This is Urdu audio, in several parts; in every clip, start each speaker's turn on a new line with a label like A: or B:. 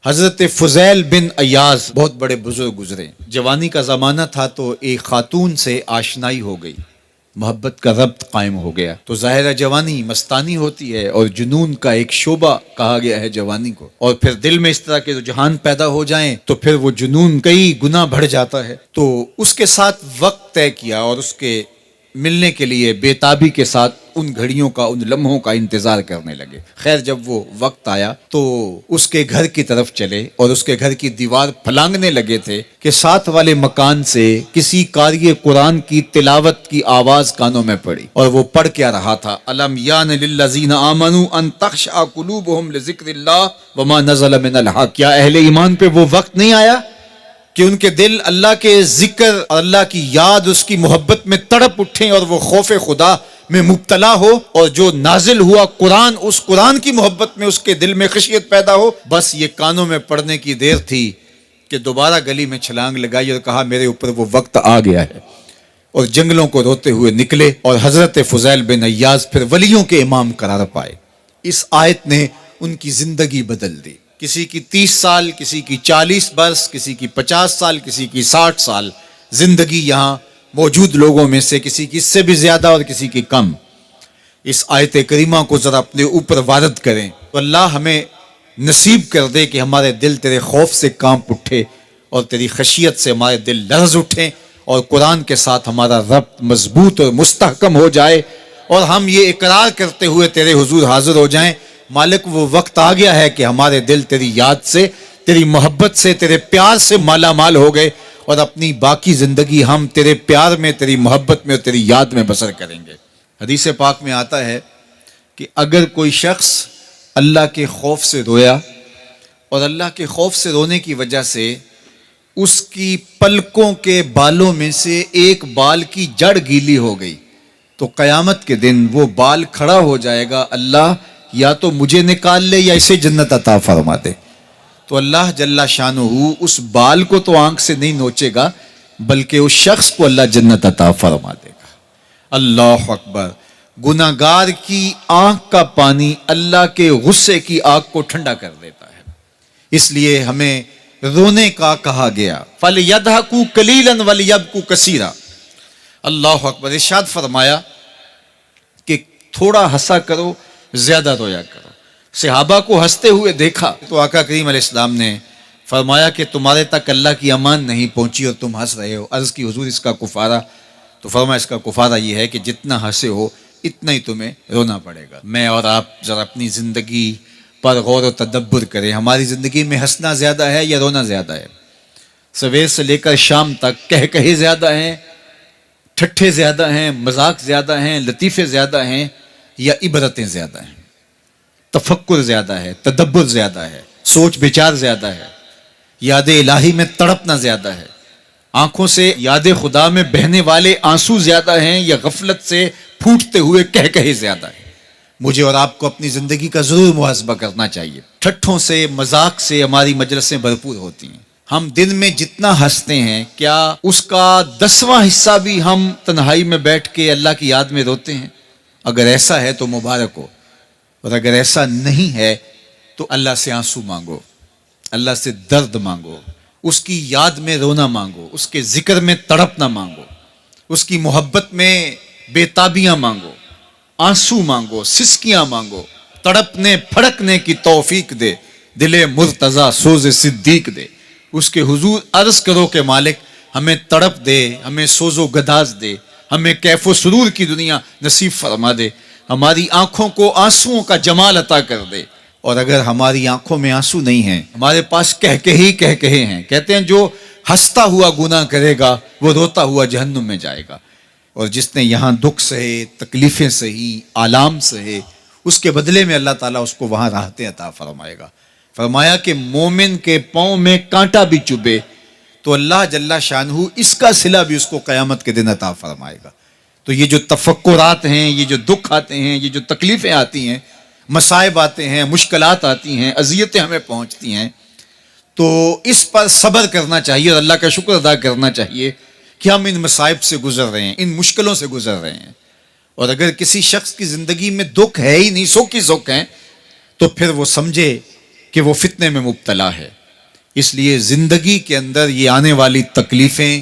A: حضرت فضیل بن ایاز بہت بڑے بزرگ گزرے. جوانی کا زمانہ تھا تو ایک خاتون سے آشنائی ہو گئی، محبت کا ربط قائم ہو گیا. تو ظاہر جوانی مستانی ہوتی ہے اور جنون کا ایک شعبہ کہا گیا ہے جوانی کو، اور پھر دل میں اس طرح کے رجحان پیدا ہو جائیں تو پھر وہ جنون کئی گنا بڑھ جاتا ہے. تو اس کے ساتھ وقت طے کیا اور اس کے ملنے کے لیے بے تابی کے ساتھ ان گھڑیوں کا، ان لمحوں کا انتظار کرنے لگے. خیر جب وہ وقت آیا تو اس کے گھر کی طرف چلے اور اس کے گھر کی دیوار پھلانگنے لگے تھے کہ ساتھ والے مکان سے کسی قاری قرآن کی تلاوت کی آواز کانوں میں پڑی. اور وہ پڑھ کیا رہا تھا، الم یان للذین آمنوا ان تخشع قلوبهم لذکر اللہ وما نزل من الحق. کیا اہل ایمان پہ وہ وقت نہیں آیا کہ ان کے دل اللہ کے ذکر اور اللہ کی یاد، اس کی محبت میں تڑپ اٹھیں اور وہ خوف خدا میں مبتلا ہو، اور جو نازل ہوا قرآن، اس قرآن کی محبت میں اس کے دل میں خشیت پیدا ہو. بس یہ کانوں میں پڑنے کی دیر تھی کہ دوبارہ گلی میں چھلانگ لگائی اور کہا میرے اوپر وہ وقت آ گیا ہے، اور جنگلوں کو روتے ہوئے نکلے. اور حضرت فضیل بن ایاز پھر ولیوں کے امام قرار پائے. اس آیت نے ان کی زندگی بدل دی. کسی کی 30 سال، کسی کی 40 برس، کسی کی 50 سال، کسی کی 60 سال زندگی یہاں موجود لوگوں میں سے کسی کی اس سے بھی زیادہ اور کسی کی کم. اس آیت کریمہ کو ذرا اپنے اوپر وارد کریں تو اللہ ہمیں نصیب کر دے کہ ہمارے دل تیرے خوف سے کانپ اٹھے اور تیری خشیت سے ہمارے دل لرز اٹھیں، اور قرآن کے ساتھ ہمارا ربط مضبوط اور مستحکم ہو جائے، اور ہم یہ اقرار کرتے ہوئے تیرے حضور حاضر ہو جائیں، مالک وہ وقت آ گیا ہے کہ ہمارے دل تیری یاد سے، تیری محبت سے، تیرے پیار سے مالا مال ہو گئے، اور اپنی باقی زندگی ہم تیرے پیار میں، تیری محبت میں اور تیری یاد میں بسر کریں گے. حدیث پاک میں آتا ہے کہ اگر کوئی شخص اللہ کے خوف سے رویا اور اللہ کے خوف سے رونے کی وجہ سے اس کی پلکوں کے بالوں میں سے ایک بال کی جڑ گیلی ہو گئی تو قیامت کے دن وہ بال کھڑا ہو جائے گا، اللہ یا تو مجھے نکال لے یا اسے جنت عطا فرما دے. تو اللہ جل شانہ اس بال کو تو آنکھ سے نہیں نوچے گا، بلکہ اس شخص کو اللہ جنت عطا فرما دے گا. اللہ اکبر. گناہگار کی آنکھ کا پانی اللہ کے غصے کی آگ کو ٹھنڈا کر دیتا ہے. اس لیے ہمیں رونے کا کہا گیا، فَلْيَضْحَكُوا قَلِيلًا وَلْيَبْكُوا كَثِيرًا. اللہ اکبر. ارشاد فرمایا کہ تھوڑا ہنسا کرو، زیادہ رویا کرو. صحابہ کو ہنستے ہوئے دیکھا تو آقا کریم علیہ السلام نے فرمایا کہ تمہارے تک اللہ کی امان نہیں پہنچی اور تم ہنس رہے ہو. عرض کی حضور اس کا کفارہ؟ تو فرمایا اس کا کفارہ یہ ہے کہ جتنا ہنسے ہو اتنا ہی تمہیں رونا پڑے گا. میں اور آپ ذرا اپنی زندگی پر غور و تدبر کریں. ہماری زندگی میں ہنسنا زیادہ ہے یا رونا زیادہ ہے؟ سویر سے لے کر شام تک کہے زیادہ ہیں، ٹھٹھے زیادہ ہیں، مذاق زیادہ ہیں، لطیفے زیادہ ہیں، یا عبرتیں زیادہ ہیں؟ تفکر زیادہ ہے، تدبر زیادہ ہے، سوچ بچار زیادہ ہے، یاد الہی میں تڑپنا زیادہ ہے، آنکھوں سے یاد خدا میں بہنے والے آنسو زیادہ ہیں، یا غفلت سے پھوٹتے ہوئے کہے زیادہ ہے؟ مجھے اور آپ کو اپنی زندگی کا ضرور محاسبہ کرنا چاہیے. ٹھٹھوں سے، مذاق سے ہماری مجلسیں بھرپور ہوتی ہیں. ہم دن میں جتنا ہنستے ہیں کیا اس کا 10واں حصہ بھی ہم تنہائی میں بیٹھ کے اللہ کی یاد میں روتے ہیں؟ اگر ایسا ہے تو مبارک ہو، اور اگر ایسا نہیں ہے تو اللہ سے آنسو مانگو، اللہ سے درد مانگو، اس کی یاد میں رونا مانگو، اس کے ذکر میں تڑپنا مانگو، اس کی محبت میں بے تابیاں مانگو، آنسو مانگو، سسکیاں مانگو. تڑپنے پھڑکنے کی توفیق دے، دل مرتضیٰ سوز صدیق دے. اس کے حضور عرض کرو کہ مالک ہمیں تڑپ دے، ہمیں سوز و گداز دے، ہمیں کیف و سرور کی دنیا نصیب فرما دے، ہماری آنکھوں کو آنسوؤں کا جمال عطا کر دے. اور اگر ہماری آنکھوں میں آنسو نہیں ہیں، ہمارے پاس کہے ہیں، کہتے ہیں جو ہنستا ہوا گناہ کرے گا وہ روتا ہوا جہنم میں جائے گا. اور جس نے یہاں دکھ سہے، تکلیفیں سہی، آلام سہے، اس کے بدلے میں اللہ تعالیٰ اس کو وہاں راحتیں عطا فرمائے گا. فرمایا کہ مومن کے پاؤں میں کانٹا بھی چبھے تو اللہ جل شانہ اس کا صلہ بھی اس کو قیامت کے دن عطا فرمائے گا. تو یہ جو تفکرات ہیں، یہ جو دکھ آتے ہیں، یہ جو تکلیفیں آتی ہیں، مصائب آتے ہیں، مشکلات آتی ہیں، اذیتیں ہمیں پہنچتی ہیں، تو اس پر صبر کرنا چاہیے اور اللہ کا شکر ادا کرنا چاہیے کہ ہم ان مصائب سے گزر رہے ہیں، ان مشکلوں سے گزر رہے ہیں. اور اگر کسی شخص کی زندگی میں دکھ ہے ہی نہیں، سکھ ہی سکھ ہیں، تو پھر وہ سمجھے کہ وہ فتنے میں مبتلا ہے. اس لیے زندگی کے اندر یہ آنے والی تکلیفیں،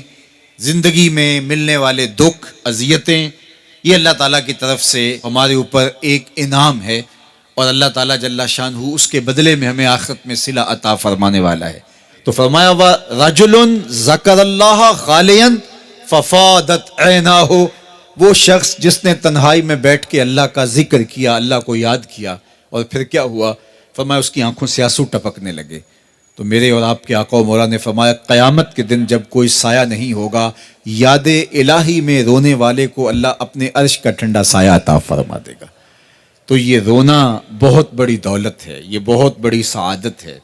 A: زندگی میں ملنے والے دکھ، اذیتیں، یہ اللہ تعالیٰ کی طرف سے ہمارے اوپر ایک انعام ہے، اور اللہ تعالیٰ جل شانہ اس کے بدلے میں ہمیں آخرت میں صلہ عطا فرمانے والا ہے. تو فرمایا رجل ذکر اللہ خالیا ففاضت عیناہ، وہ شخص جس نے تنہائی میں بیٹھ کے اللہ کا ذکر کیا، اللہ کو یاد کیا، اور پھر کیا ہوا؟ فرمایا اس کی آنکھوں سے آنسو ٹپکنے لگے. تو میرے اور آپ کے آقا و مولا نے فرمایا قیامت کے دن جب کوئی سایہ نہیں ہوگا، یاد الہی میں رونے والے کو اللہ اپنے عرش کا ٹھنڈا سایہ عطا فرما دے گا. تو یہ رونا بہت بڑی دولت ہے، یہ بہت بڑی سعادت ہے.